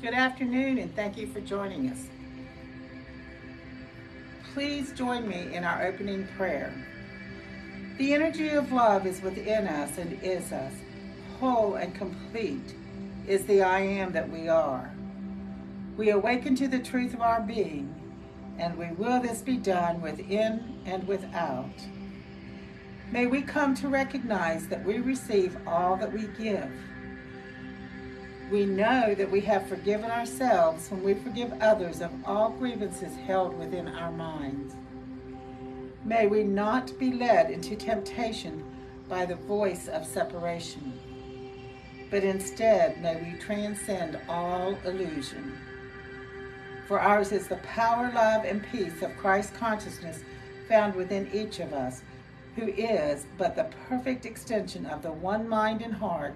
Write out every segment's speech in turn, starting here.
Good afternoon, and thank you for joining us. Please join me in our opening prayer. The energy of love is within us and is us. Whole and complete is the I am that we are. We awaken to the truth of our being, and we will this be done within and without. May we come to recognize that we receive all that we give. We know that we have forgiven ourselves when we forgive others of all grievances held within our minds. May we not be led into temptation by the voice of separation, but instead may we transcend all illusion. For ours is the power, love, and peace of Christ consciousness found within each of us, who is but the perfect extension of the one mind and heart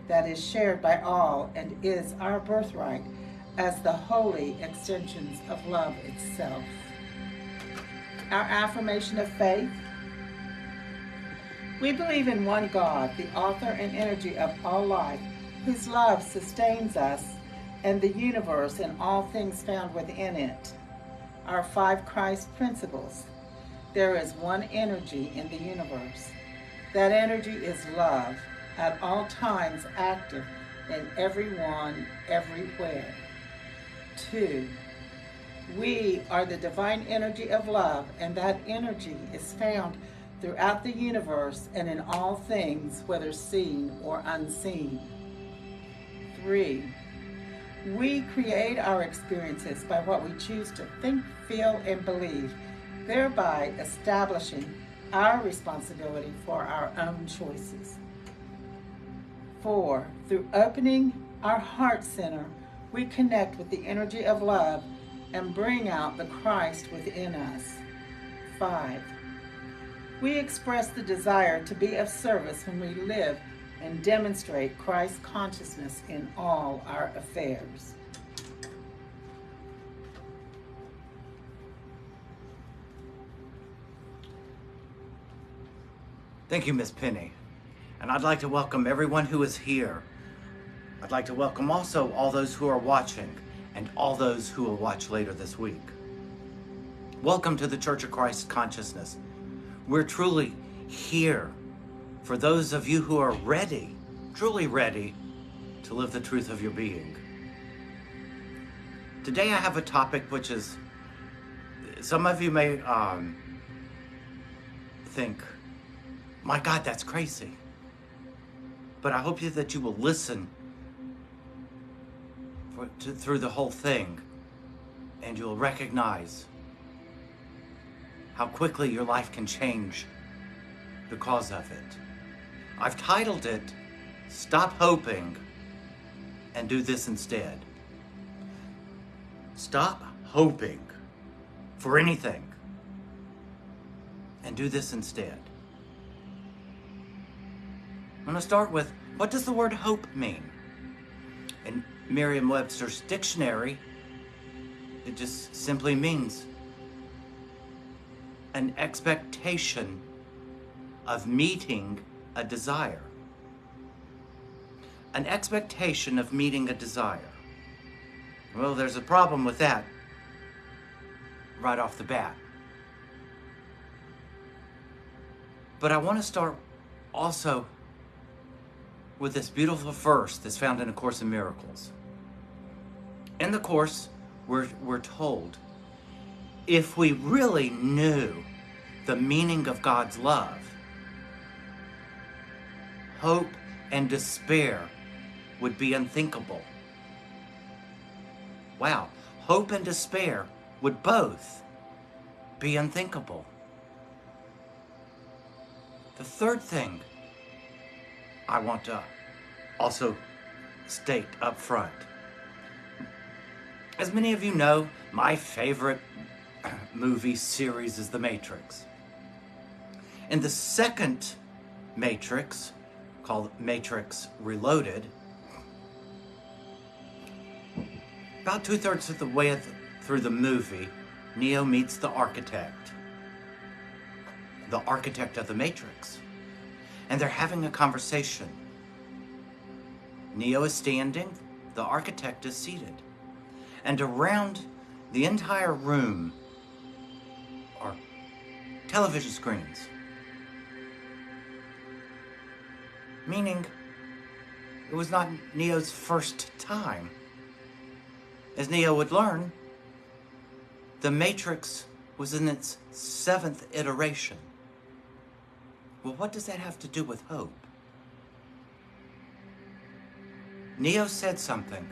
that is shared by all and is our birthright as the holy extensions of love itself. Our affirmation of faith. We believe in one God, the author and energy of all life, whose love sustains us and the universe and all things found within it. Our 5 Christ principles. There is one energy in the universe. That energy is love, at all times active in everyone, everywhere. 2. We are the divine energy of love, and that energy is found throughout the universe and in all things, whether seen or unseen. 3. We create our experiences by what we choose to think, feel, and believe, thereby establishing our responsibility for our own choices. 4. Through opening our heart center, we connect with the energy of love and bring out the Christ within us. 5. We express the desire to be of service when we live and demonstrate Christ consciousness in all our affairs. Thank you, Miss Penny. And I'd like to welcome everyone who is here. I'd like to welcome also all those who are watching and all those who will watch later this week. Welcome to the Church of Christ Consciousness. We're truly here for those of you who are ready, truly ready, to live the truth of your being. Today I have a topic which is, some of you may think, my God, that's crazy. But I hope that you will listen through the whole thing, and you'll recognize how quickly your life can change because of it. I've titled it, Stop Hoping and Do This Instead. Stop hoping for anything and do this instead. I'm going to start with, what does the word hope mean? In Merriam-Webster's dictionary, it just simply means an expectation of meeting a desire. An expectation of meeting a desire. Well, there's a problem with that right off the bat. But I want to start also with this beautiful verse that's found in A Course in Miracles. In the Course, we're told, if we really knew the meaning of God's love, hope and despair would be unthinkable. Wow, hope and despair would both be unthinkable. The third thing I want to also state up front. As many of you know, my favorite movie series is The Matrix. In the second Matrix, called Matrix Reloaded, about 2/3 of the way through the movie, Neo meets the architect of the Matrix. And they're having a conversation. Neo is standing, the architect is seated. And around the entire room are television screens. Meaning, it was not Neo's first time. As Neo would learn, the Matrix was in its 7th iteration. Well, what does that have to do with hope? Neo said something,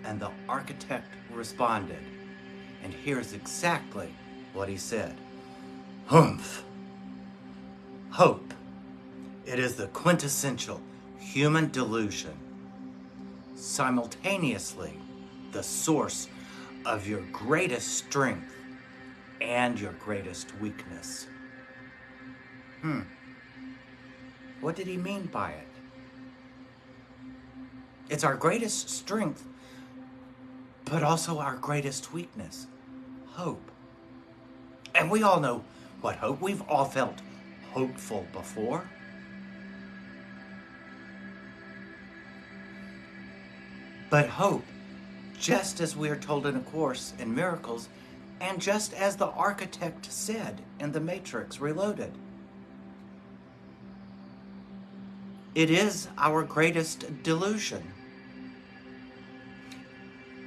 and the architect responded. And here's exactly what he said. Humph. Hope. It is the quintessential human delusion, simultaneously the source of your greatest strength and your greatest weakness. What did he mean by it? It's our greatest strength, but also our greatest weakness, hope. And we all know what hope. We've all felt hopeful before. But hope, just as we are told in A Course in Miracles, and just as the architect said in The Matrix Reloaded, it is our greatest delusion.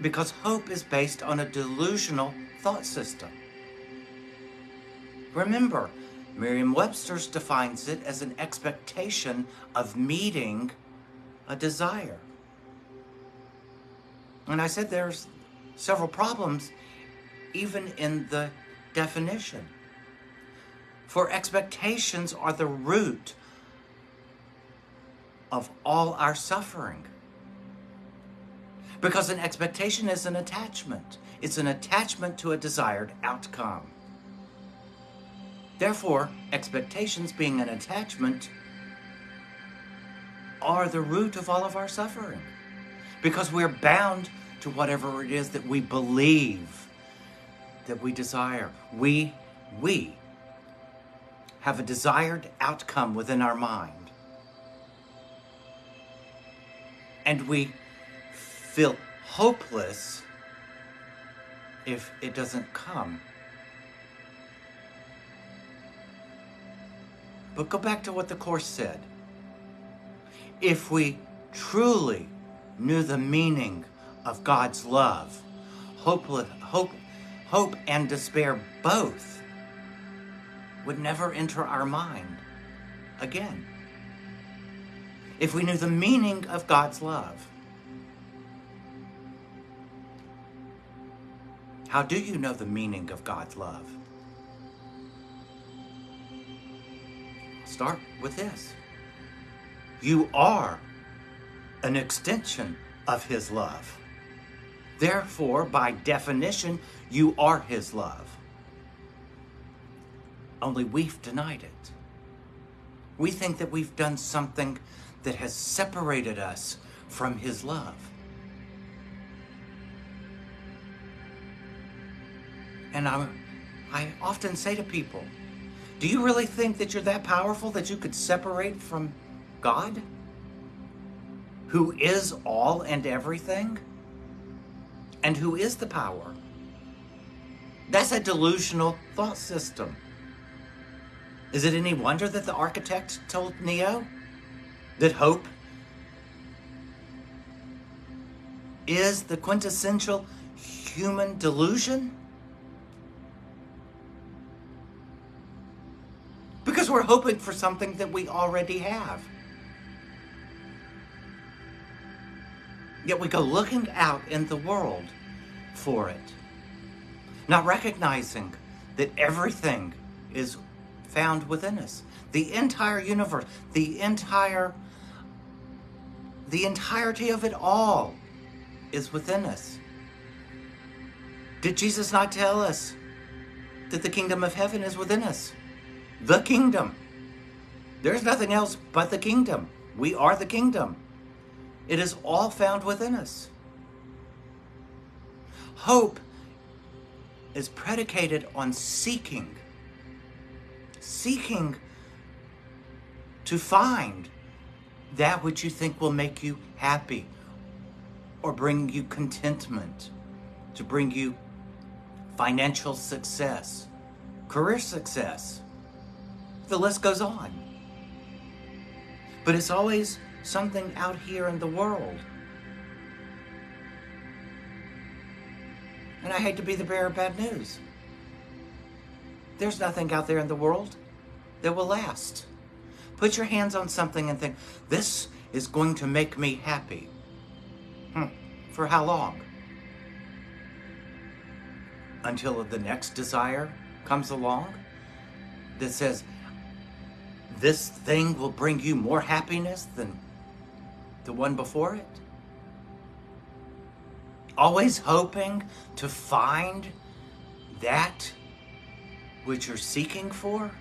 Because hope is based on a delusional thought system. Remember, Merriam-Webster's defines it as an expectation of meeting a desire. And I said there's several problems even in the definition. For expectations are the root of all our suffering. Because an expectation is an attachment. It's an attachment to a desired outcome. Therefore, expectations being an attachment are the root of all of our suffering. Because we're bound to whatever it is that we believe, that we desire. We have a desired outcome within our mind. And we feel hopeless if it doesn't come. But go back to what the Course said. If we truly knew the meaning of God's love, hope and despair both would never enter our mind again. If we knew the meaning of God's love. How do you know the meaning of God's love? Start with this. You are an extension of His love. Therefore, by definition, you are His love. Only we've denied it. We think that we've done something that has separated us from His love. And I often say to people, do you really think that you're that powerful that you could separate from God, who is all and everything, and who is the power? That's a delusional thought system. Is it any wonder that the architect told Neo that hope is the quintessential human delusion? Because we're hoping for something that we already have. Yet we go looking out in the world for it, not recognizing that everything is found within us. The entire universe, the entirety of it all is within us. Did Jesus not tell us that the kingdom of heaven is within us? The kingdom. There's nothing else but the kingdom. We are the kingdom. It is all found within us. Hope is predicated on seeking to find that which you think will make you happy or bring you contentment to bring you financial success, career success. The list goes on. But it's always something out here in the world. And I hate to be the bearer of bad news. There's nothing out there in the world that will last. Put your hands on something and think, this is going to make me happy. For how long? Until the next desire comes along that says, this thing will bring you more happiness than the one before it? Always hoping to find that which you're seeking for?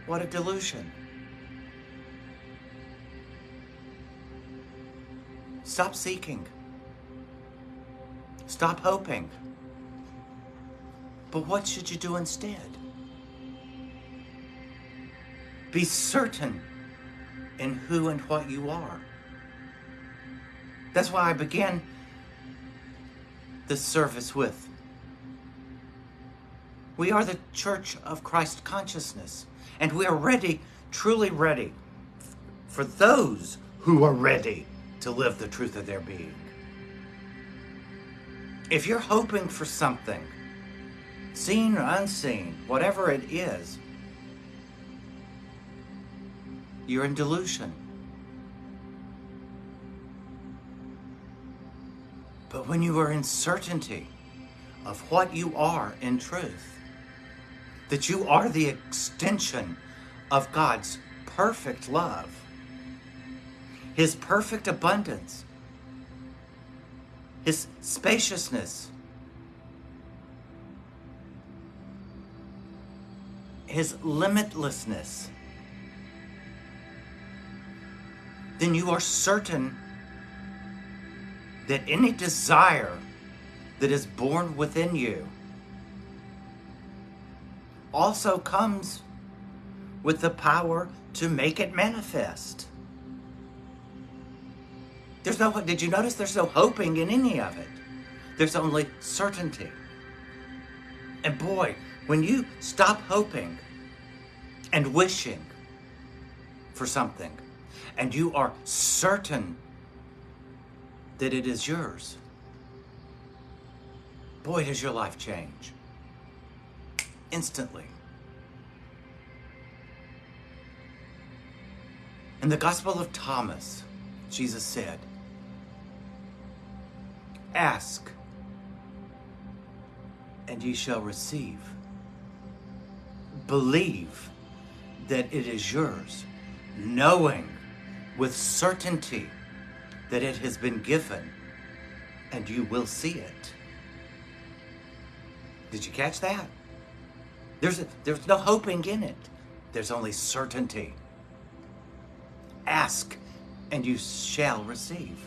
What a delusion. Stop seeking. Stop hoping. But what should you do instead? Be certain in who and what you are. That's why I began this service with, we are the Church of Christ Consciousness, and we are ready, truly ready, for those who are ready to live the truth of their being. If you're hoping for something, seen or unseen, whatever it is, you're in delusion. But when you are in certainty of what you are in truth, that you are the extension of God's perfect love, His perfect abundance, His spaciousness, His limitlessness, then you are certain that any desire that is born within you also comes with the power to make it manifest. Did you notice there's no hoping in any of it? There's only certainty. And boy, when you stop hoping and wishing for something, and you are certain that it is yours, boy, does your life change. Instantly. In the Gospel of Thomas, Jesus said, ask, and ye shall receive. Believe that it is yours, knowing with certainty that it has been given, and you will see it. Did you catch that? There's no hoping in it. There's only certainty. Ask, and you shall receive.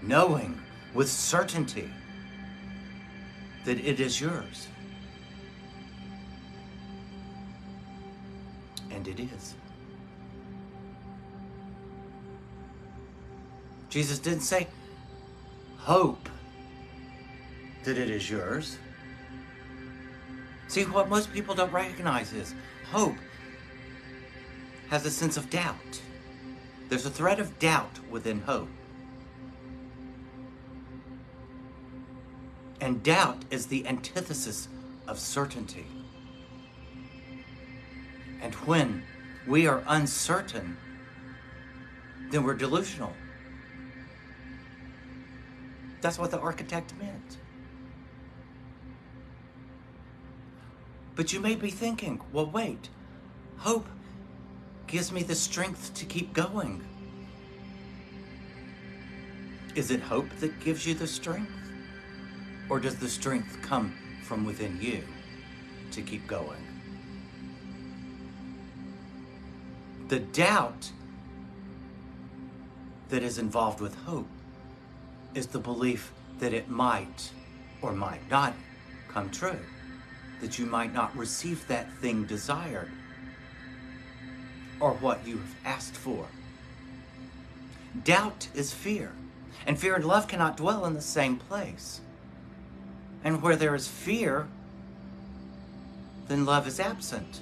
Knowing with certainty that it is yours. And it is. Jesus didn't say, hope that it is yours. See, what most people don't recognize is hope has a sense of doubt. There's a thread of doubt within hope. And doubt is the antithesis of certainty. And when we are uncertain, then we're delusional. That's what the architect meant. But you may be thinking, well, wait, hope gives me the strength to keep going. Is it hope that gives you the strength? Or does the strength come from within you to keep going? The doubt that is involved with hope is the belief that it might or might not come true, that you might not receive that thing desired or what you have asked for. Doubt is fear, and fear and love cannot dwell in the same place. And where there is fear, then love is absent.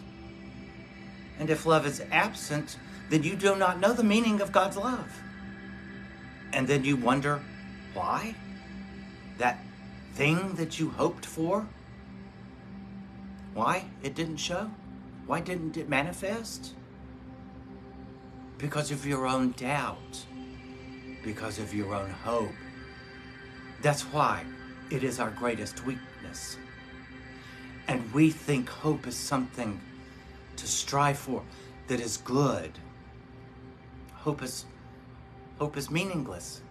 And if love is absent, then you do not know the meaning of God's love. And then you wonder why that thing that you hoped for, why it didn't show? Why didn't it manifest? Because of your own doubt, because of your own hope. That's why it is our greatest weakness. And we think hope is something to strive for that is good. Hope is meaningless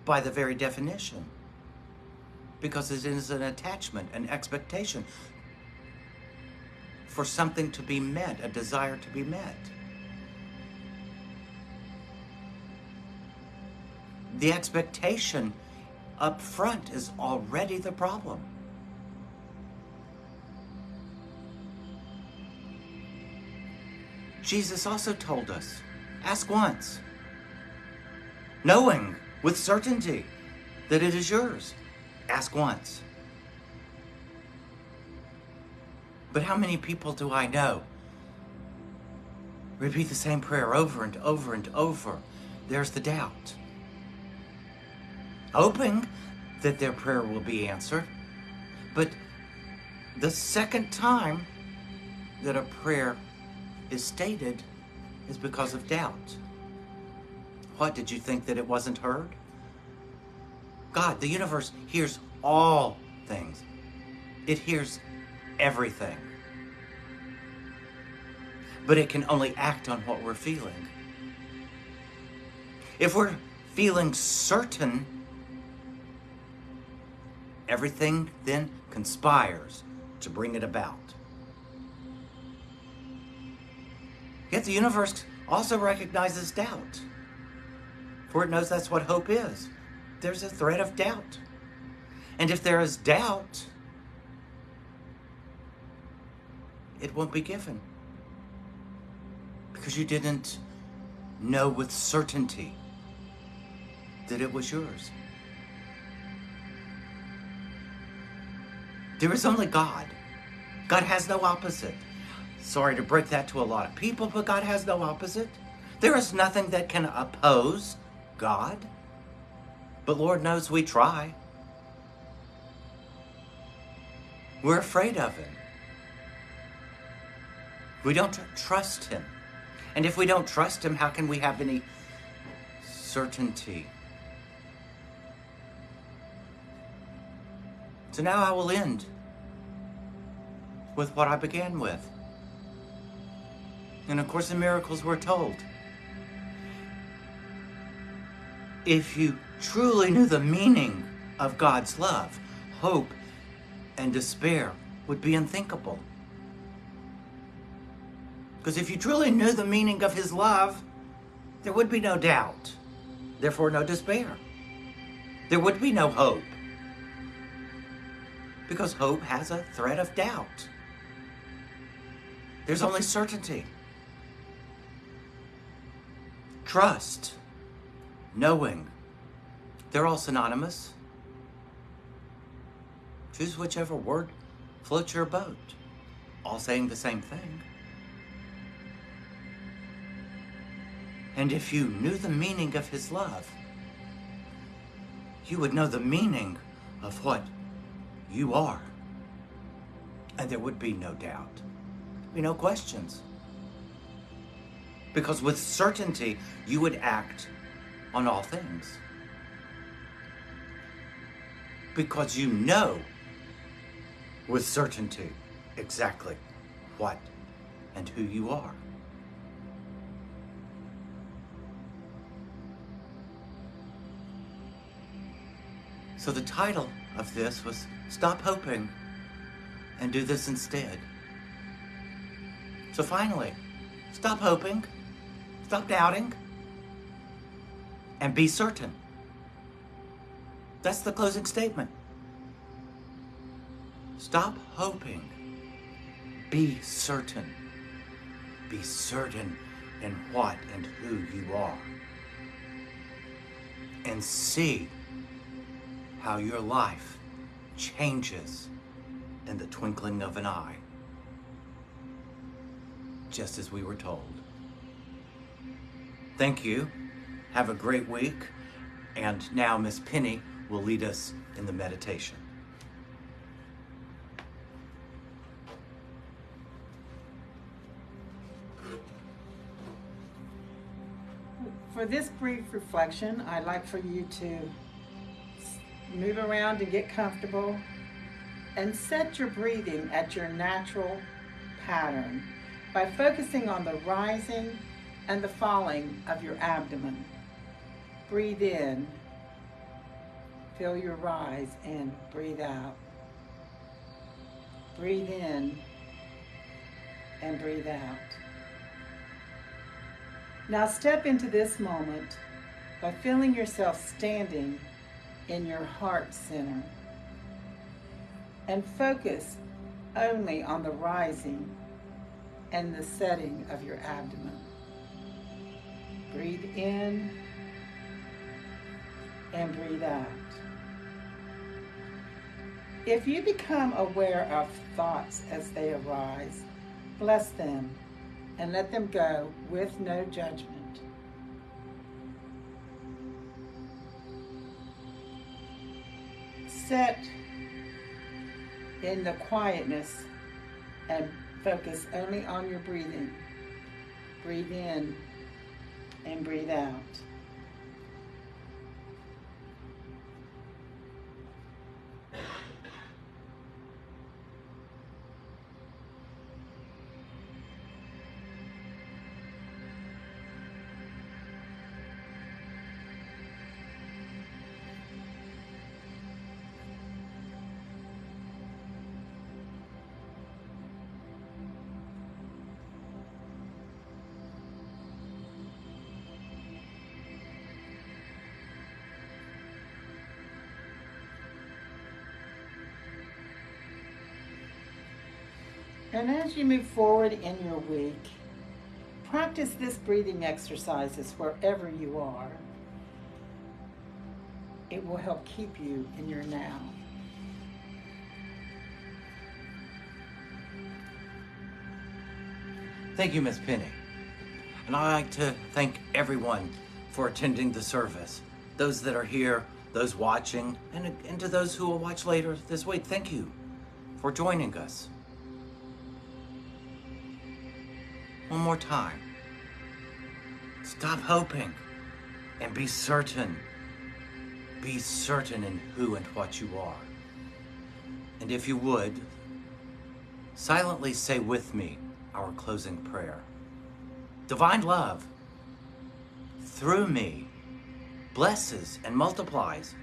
by the very definition, because it is an attachment, an expectation for something to be met, a desire to be met. The expectation up front is already the problem. Jesus also told us, ask once, knowing with certainty that it is yours. Ask once. But how many people do I know repeat the same prayer over and over and over? There's the doubt, hoping that their prayer will be answered. But the second time that a prayer is stated is because of doubt. What, did you think that it wasn't heard? God, the universe, hears all things. It hears everything. But it can only act on what we're feeling. If we're feeling certain, everything then conspires to bring it about. Yet the universe also recognizes doubt, for it knows that's what hope is. There's a thread of doubt. And if there is doubt, it won't be given, because you didn't know with certainty that it was yours. There is only God. God has no opposite. Sorry to break that to a lot of people, but God has no opposite. There is nothing that can oppose God. But Lord knows we try. We're afraid of Him. We don't trust Him. And if we don't trust Him, how can we have any certainty? So now I will end with what I began with. In A Course in Miracles, we're told, if you truly knew the meaning of God's love, hope and despair would be unthinkable. Because if you truly knew the meaning of His love, there would be no doubt, therefore no despair. There would be no hope, because hope has a thread of doubt. There's only certainty. Trust, knowing, they're all synonymous. Choose whichever word floats your boat, all saying the same thing. And if you knew the meaning of His love, you would know the meaning of what you are. And there would be no doubt, be no questions. Because with certainty, you would act on all things. Because you know with certainty exactly what and who you are. So the title of this was Stop Hoping and Do This Instead. So finally, stop hoping, stop doubting, and be certain. That's the closing statement. Stop hoping. Be certain. Be certain in what and who you are. and see how your life changes in the twinkling of an eye, just as we were told. Thank you. Have a great week. And now Miss Penny will lead us in the meditation. For this brief reflection, I'd like for you to move around and get comfortable and set your breathing at your natural pattern by focusing on the rising and the falling of your abdomen. Breathe in, feel your rise, and breathe out. Breathe in and breathe out. Now step into this moment by feeling yourself standing in your heart center and focus only on the rising and the setting of your abdomen. Breathe in and breathe out. If you become aware of thoughts as they arise, bless them and let them go with no judgment. Sit in the quietness and focus only on your breathing. Breathe in and breathe out. And as you move forward in your week, practice this breathing exercises wherever you are. It will help keep you in your now. Thank you, Miss Penny. And I'd like to thank everyone for attending the service. Those that are here, those watching, and to those who will watch later this week, thank you for joining us. One more time. Stop hoping and be certain. Be certain in who and what you are. And if you would, silently say with me our closing prayer. Divine love, through me, blesses and multiplies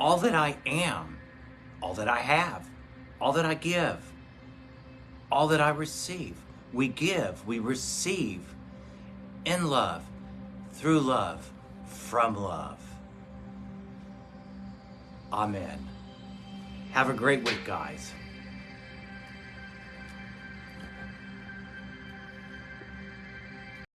all that I am, all that I have, all that I give, all that I receive. We give, we receive in love, through love, from love. Amen. Have a great week, guys.